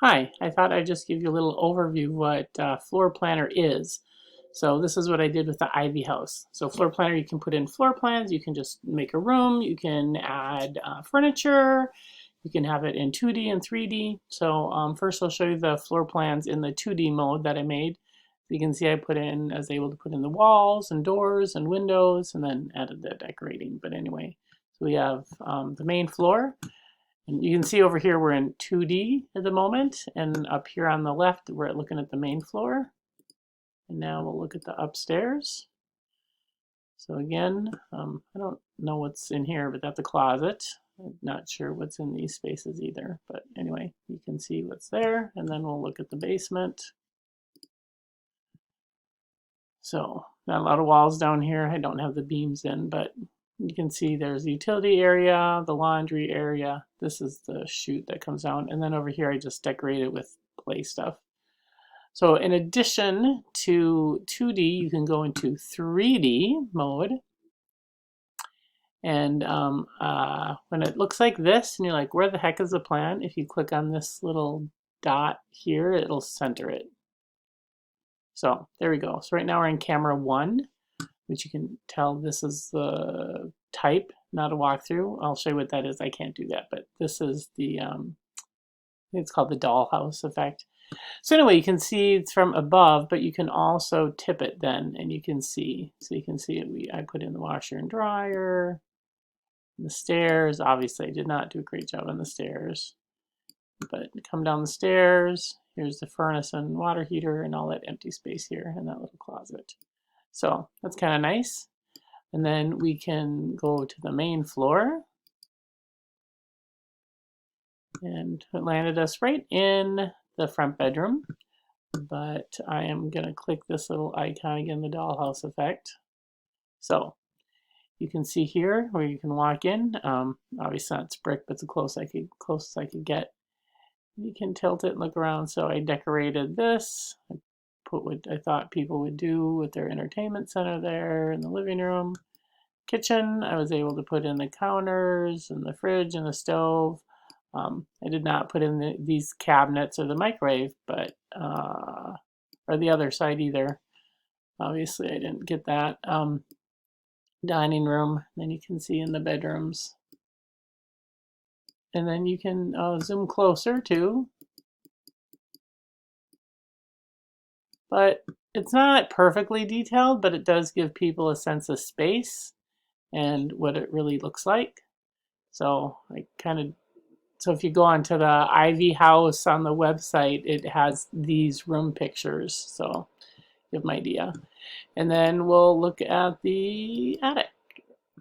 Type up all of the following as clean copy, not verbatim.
Hi, I thought I'd just give you a little overview of what Floor Planner is. So this is what I did with the Ivy house. So Floor Planner, you can put in floor plans, you can just make a room, you can add furniture, you can have it in 2D and 3D. So first I'll show you the floor plans in the 2D mode that I made. So you can see I was able to put in the walls and doors and windows and then added the decorating. But anyway, so we have the main floor. And you can see over here we're in 2D at the moment, and up here on the left we're looking at the main floor. And now we'll look at the upstairs. So again, I don't know what's in here, but that's a closet. I'm not sure what's in these spaces either, but anyway, you can see what's there, and then we'll look at the basement. So not a lot of walls down here. I don't have the beams in, but you can see there's the utility area, the laundry area. This is the chute that comes down. And then over here, I just decorated with play stuff. So in addition to 2D, you can go into 3D mode. And when it looks like this, and you're like, where the heck is the plan? If you click on this little dot here, it'll center it. So there we go. So right now we're in camera 1, which you can tell this is the type, not a walkthrough. I'll show you what that is. I can't do that, but this is the, I think it's called the dollhouse effect. So anyway, you can see it's from above, but you can also tip it then, and you can see. So you can see I put in the washer and dryer, the stairs. Obviously, I did not do a great job on the stairs, but come down the stairs. Here's the furnace and water heater and all that empty space here in that little closet. So that's kind of nice. And then we can go to the main floor. And it landed us right in the front bedroom. But I am going to click this little icon again, the dollhouse effect. So you can see here where you can walk in. Obviously that's brick, but it's the closest I could get. You can tilt it and look around. So I decorated this. I put what I thought people would do with their entertainment center there in the living room. Kitchen, I was able to put in the counters and the fridge and the stove. I did not put in these cabinets or the microwave, but or the other side either. Obviously, I didn't get that. Dining room, then you can see in the bedrooms. And then you can zoom closer too. But it's not perfectly detailed, but it does give people a sense of space and what it really looks like. So so if you go onto the Ivy house on the website, it has these room pictures. So you have an idea. And then we'll look at the attic,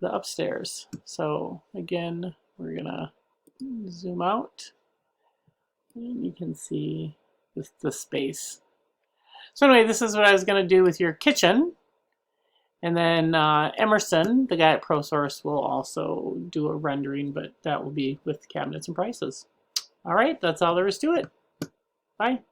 the upstairs. So again, we're gonna zoom out and you can see the space. So anyway, this is what I was gonna do with your kitchen. And then Emerson, the guy at ProSource, will also do a rendering, but that will be with cabinets and prices. All right, that's all there is to it. Bye.